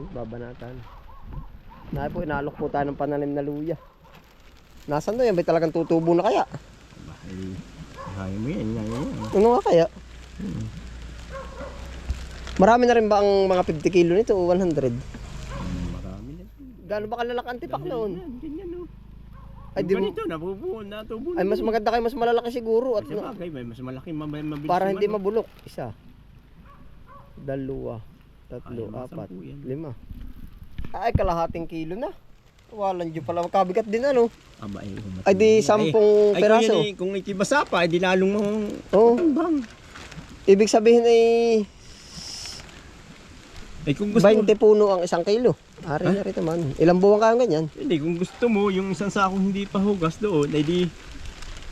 Babanatan. Na po, inaalok po tayo ng pananim na luya. Nasaan na yan? Ba talagang tutubo na kaya? Ay, kaya mo yan. Ano nga kaya? Marami na rin ba ang mga 50 kilo nito o 100? Marami na. Gaano ba kalalaki ang tipak noon? Ganyan o. Ay, di mo, Ganito, natubo na. ay mas maganda kayo, mas malalaki siguro. At Kasi bagay, may mas malaki, mabilis. para hindi naman. mabulok. Isa, dalawa, tatlo, Ay, apat, masampu yan. 5. Ay, kalahating kilo na. Walang dyo pala. Magkabigat din ano. Aba, Ay di 10 peraso. Kung itibasa pa, di lalong mo. Oo. Bang. Ibig sabihin ay Ay kung gusto 20 puno ang 1 kilo. Ari na rin naman. Ilang buwan kayong ganyan? Hindi, kung gusto mo, yung isang sakong hindi pa hugas doon, ay di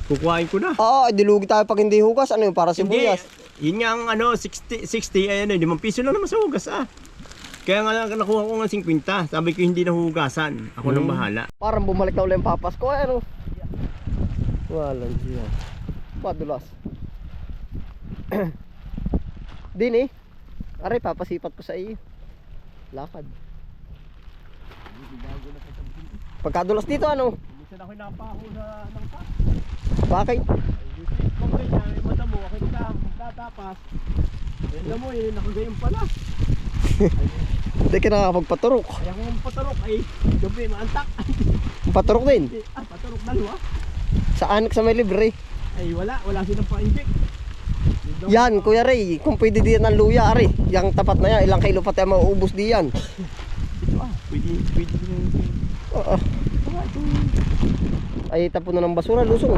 kukuhain ko na. Oo, ay dilugi tayo pag hindi hugas. Ano yung para sibuyas? Yun nga ang 60 ay 5 piso lang naman sa hugas Kaya nga nakuha ko ng 50. Sabi ko hindi na hugasan. Ako nang bahala. Parang bumalik na ulit yung papas ko. Ay, ano? Walang siya. Madulas. Din eh. Aray, papasipat ko sa iyo. Lakad. Pagkadulas dito ano? Minsan ako napaho ng pa. Bakit? Kung ganyan, may mata mo, ako magtatapas. Yan mo, yun nakagayon pala. Hindi ka nakakapagpaturok. Kaya kung paturok ay gabi maantak. Paturok din. Paturok dalawa. Saan sa may libre? Ay wala silang pa-inject. Yan, Kuya Ray, kung pwede diyan ng luya, ari. Yang tapat na yan, ilang kilo pa tayo mauubos diyan. Ito pwede Oo. Ay, tapon na ng basura, lusong.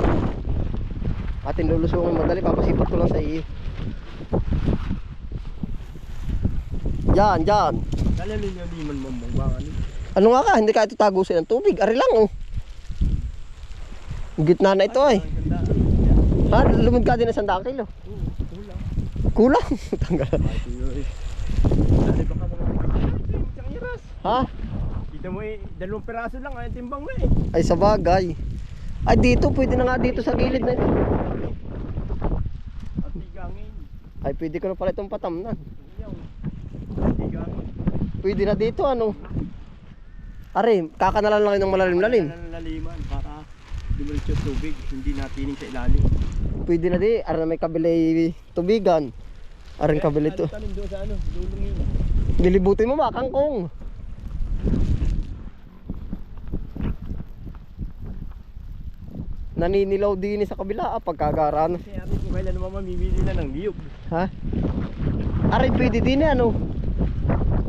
Atin lulusungin madali, papasipat ko lang sa iyo. Yan. Kala ninyo di man mamungbangan. Ano nga ka, hindi ka ito tagusin ng tubig. Ari lang, oh. Gitna na ito, ay. Ha, lumod ka din ng 100 kilo. Kulang. Tanggal. Dali baka mga iras. Ha? Dito mo 2 peraso lang ay timbang na Ay, sa bagay. Ay, dito, pwede na nga dito sa gilid na ito. At tigangin. Ay, pwede ko na pala itong patamnan. Tigangin. Pwede na dito, ano. Ari, kakanalan lang ng malalim-lalim. Laliman para dumiretso yung tubig, hindi natining sa ilalim. Pwede na di, ari na may kabili tubigan. Aring kabili to. Tanim doon sa lulong yun. Lilibutin mo ba, kangkong? Naninilaw din sa kabila, pagkagaran. Kasi amin kung kailan naman mamimili na ng niyog. Ha? Ari, pwede din ano.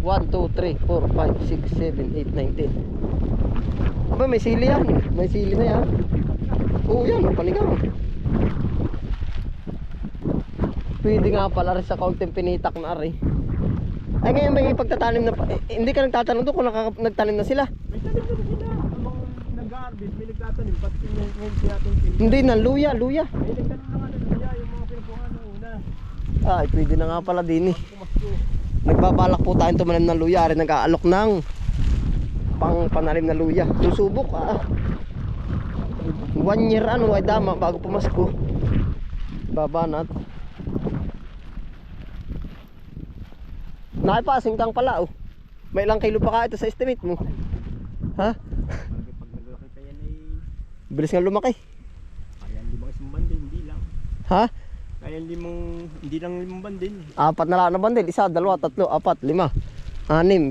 1, 2, 3, 4, 5, 6, 7, 8, 9, 10. Aba, may sili yan. May sili na yan. Oo, yan, panigang. Pwede nga pala rin sa kaunting pinitak na ari. Ay, ngayon may pagtatanim na hindi ka nagtatanong doon kung nagtanim na sila. May tanim na sila. Habang nag-harvest, may nagtatanim. Pati ngayon natin Hindi na, luya. may nagtanim na nga ng luya, yung mga pinapuhan na una. Ay, pwede na nga pala din eh. Kumasko. Nagbabalak po tayong tumanim ng luya. Ari, nag-aalok ng pananim na luya. Susubok 1 year ay dama bago pumasko. Babanat. Nakipasing kang pala oh. May ilang kilo pa ka ito sa estimate mo? Ha? Pag naglaki kaya na Bilis nga lumaki. kaya hindi mga isang din, hindi lang. Ha? Kaya hindi lang 5 din. 4 na lang na bandil. 1, 2, 3, 4, 5, 6, 7, 8,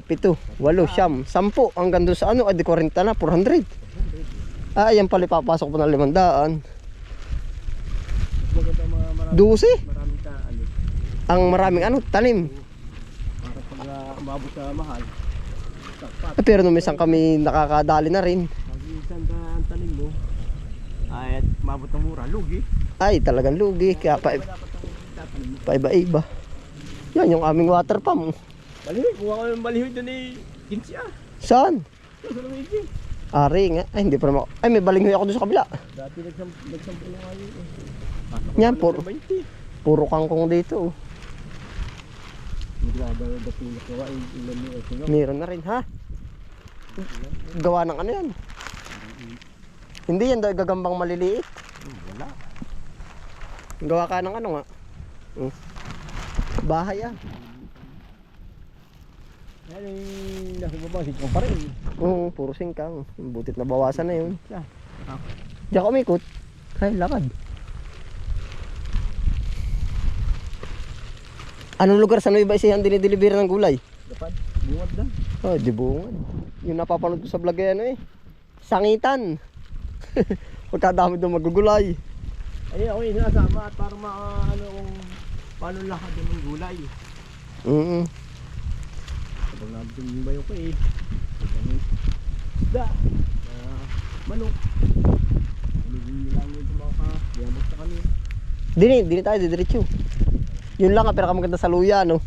9, 10 hanggang doon sa ano, ay di 40 na, 400. Yan pala ipapasok po ng 500. Maganda mga 12? maraming Ang maraming ano, tanim. para pag umabot sa mahal. Sapat. Pero nung minsan kami nakakadali na rin. Pag isang ang tanim mo, ay umabot ng mura, lugi. Ay, talagang lugi. Kaya Wala pa itong tatanim mo. paiba-iba. Yan yung aming water pump. Balihoy, kuha ko ng balihoy doon 15 Saan? Sa Luigi. Ari nga. Ay, hindi pa naman. Ay, may balinghoy ako doon sa kabila. Dati nagsampo na nga yun. Yan, puro. 20. Puro kangkong dito. Naglaba dati na kuha, ilan mo ito. Meron na rin, ha? Gawa ng ano yan? Hindi yan daw gagambang maliliit. Wala. Gawa ka ng ano nga? Bahay ah. Yan nasa baba, singkang pa rin. Oo, puro singkang. Butit na bawasan na yun. Siya. Diyan ka umikot. Ay, lakad. Anong lugar sa Nueva Ecija ang dinideliver ng gulay? Dapat, bungad lang. Oh, di bungad. Yung napapanood ko sa vlog ay ano eh. Sangitan. Pagkadami doon magugulay. Ay, ako yung sinasama at para ano kung paano lahat yung gulay. Kapag nabigyan yung bayo ko eh. Isda. Manok. Hindi lang yung tumaka. Diabot sa kami. Dini tayo, didiretso. Yun lang ang pinakamaganda sa luya, no?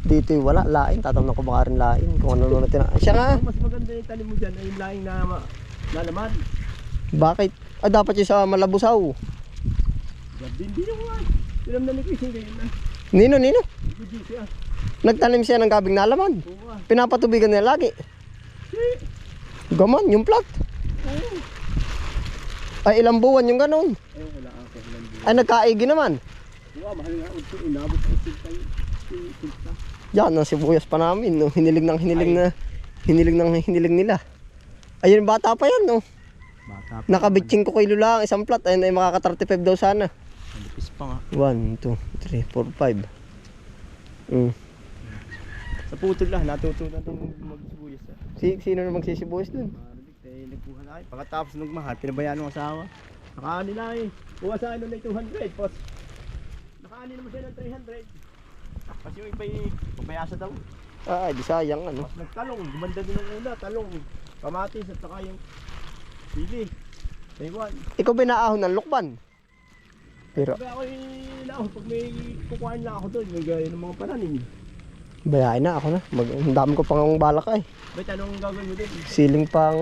Dito yung wala, lain. Tatamnan ko baka rin lain. Kung ano natin na. Siya nga. Mas maganda yung tanim mo dyan ay yung laing na lalaman. Bakit? Ah, dapat yung sa Malabusaw. Hindi nyo nga. Tinamnan ni Chris yung ganyan na. Nino? Hindi siya. Nagtanim siya ng gabing na alaman. Oo ah. Pinapatubigan niya lagi. Gaman, yung plot. Oo. Ay, ilang buwan yung ganon. Ay, wala ako. Ay, nagkaigi naman. Oo, mahal nga. Inabot ko silta. Yan, ang sibuyas pa namin. No? Hiniling nila. Ayun, bata pa yan. No? Bata pa. Nakabitsing ko kilo lang, isang plot. Ayun ay makaka-35 daw sana. Malipis pa nga. 1, 2, 3, 4, 5. Sa putol lang, natutunan itong magsibuyas. Sino na magsisibuyas dun? Marinig tayo, nagkuha na kayo. Pagkatapos nung mahal, pinabayaan ng asawa. Nakaani na eh. Kuha sa ano na 200. Tapos, nakaani naman siya ng 300. Kasi yung iba'y pabayasa daw. Ah, di sayang ano. Tapos nagtalong, gumanda din ang una, talong. Kamatis at saka yung sili. Taiwan. Ikaw binaahon ng lukban. Pero Kaya ako pag may kukuhain lang ako doon, may gaya ng mga pananim. bayain na ako na. Ang dami ko pang balak ay. Ba't anong gagawin mo din? Siling pang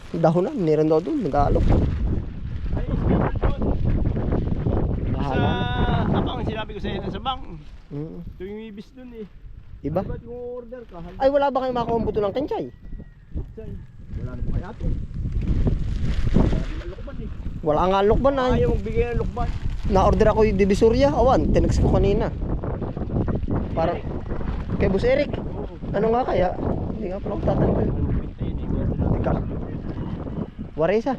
dahonan. Meron daw doon. Nag-aalok. Ay, schedule doon. Sa Bahala na. abang, sinabi ko sa iyo sa bang. Mm. Ito yung ibis doon eh. Iba? Ba't yung order ka? Ay, wala ba kayong makakumputo ng kenchay? Wala na pa kaya ito. Wala din ang lukban eh. Wala nga lukban ay. Ayaw magbigay ng lukban. Na-order ako yung Divisoria. Awan, tinext ko kanina. Para kay Boss Eric. Oo. Ano nga kaya? Hindi nga pala ako tatanggol. Hindi ka. Waresa.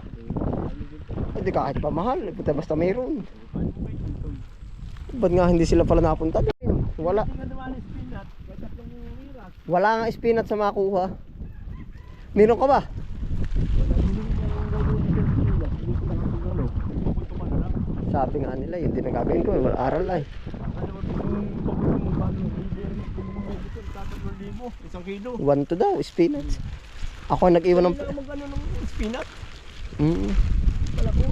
Hindi ka kahit pa mahal. Puta basta mayroon. Ba't nga hindi sila pala napunta din? Wala. Hindi nga naman ang spinat. Kaya tatlong miras. Wala nga spinat sa makuha. Meron ka ba? Wala din yung gagawin sa spinat. Hindi ko lang ang gano'n. Pupunto ka na lang. Sabi nga nila, yun din ang gagawin ko. Wala aral ay. Ano ba kung papunto mo ba ng isang kilo. 1 to daw, spinach. Ako ang nag-iwan ng... Hindi lang mag-ano ng spinat. Mm. Wala po.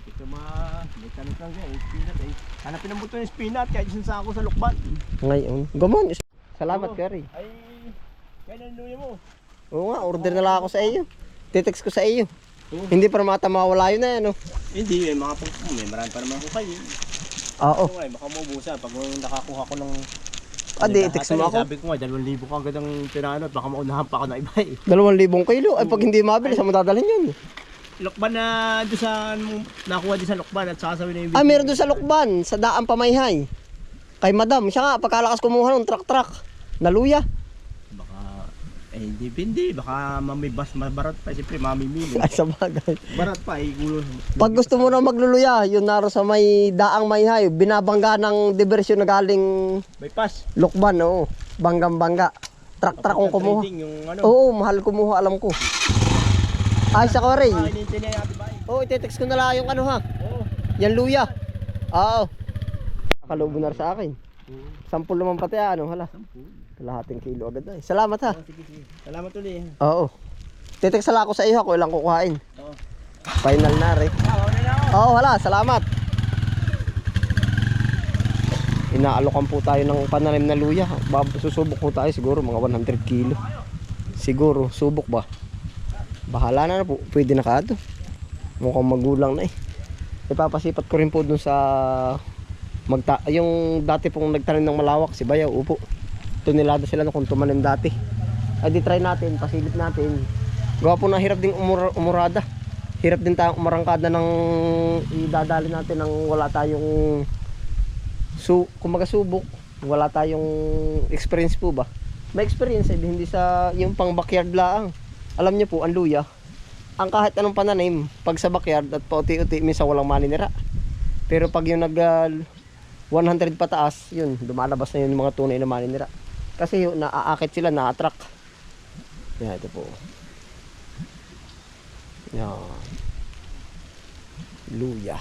Ito may tanong lang siya. Spinat eh. Hanapin ang buto yung spinat kahit isang sako sa lukban. Ngayon. Gamon. Salamat, Oo. Kari. Ay, kaya nanuya mo. Oo nga, order na lang ako sa iyo. Titext ko sa iyo. Oo. Hindi para mawala yun na yan. Oh. Hindi, may mga may marami pa naman ako kayo. Oo. Oo, baka maubusan pag nakakuha ko ng Adi, text mo ako. Sabi ko nga, 2,000 ka agad ang pinano at baka maunahan pa ako na iba eh. 2,000 kilo. Ay, pag hindi mabilis, saan mo dadalhin yun? Lokban na doon sa nakuha din sa Lokban at saka sabi na yung Ah, meron doon sa Lukban, sa Daan Pamayhay. Kay Madam, siya nga, pagkalakas kumuha ng truck. Naluya. baka hindi baka mamibas mabarat pa siyempre mamimili. Ay, sa bagay. Barat pa gulo. Pag gusto mo na magluluya, yun naro sa may Daang Mayhay, binabangga ng diversyon na galing Bypass. Lukban, oo. Banggang-bangga. Truck kung kumuha. Yung ano. Oo, mahal kumuha, alam ko. Ay, sa Korea. Hinintay niya yung ate bahay. Oo, itetext ko na lang yung ano ha. Oo. Yan luya. Oo. Nakalubo na rin sa akin. 10 naman pati ano, hala. Kalahating kilo agad na. Salamat ha. Sige. Salamat ulit. Oo. Titext lang ako sa iyo kung ilang kukuhain. Oo. Final na rin. Okay na ako. Oo, hala, salamat. Inaalokan po tayo ng pananim na luya. Susubok po tayo siguro mga 100 kilo. Siguro, subok ba? Bahala na po. Pwede na kaado. Mukhang magulang na eh. Ipapasipat ko rin po dun sa yung dati pong nagtanim ng malawak si Bayaw, upo. Tunilada sila kung tumanim dati. Ay di try natin, pasilip natin. Gawa po na hirap ding umurada. Hirap din tayong umarangkada ng idadali natin ng wala tayong kumbaga subok. Wala tayong experience po ba. may experience eh, hindi sa yung pang backyard laang. Alam niyo po, ang luya, ang kahit anong pananim, pag sa backyard at pauti-uti, minsan walang maninira. Pero pag yung nag 100 pataas, yun, lumalabas na yun yung mga tunay na maninira. Kasi yun, naaakit sila, na-attract. Yan, ito po. Yan. Luya.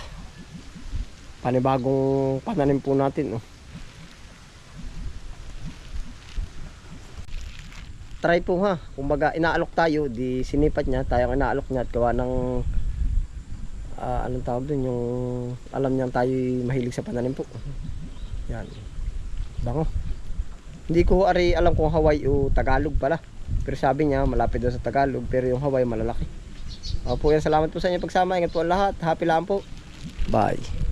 Panibagong pananim po natin, oh. Try po ha. Kumbaga inaalok tayo, di sinipat niya, tayo ang inaalok niya at gawa ng anong tawag dun, yung alam niyang tayo mahilig sa pananim po. Yan. Bango. Hindi ko ari alam kung Hawaii o Tagalog pala. Pero sabi niya malapit daw sa Tagalog, pero yung Hawaii malalaki. Opo, yan, salamat po sa inyo pagsama. Ingat po ang lahat. Happy lang po. Bye.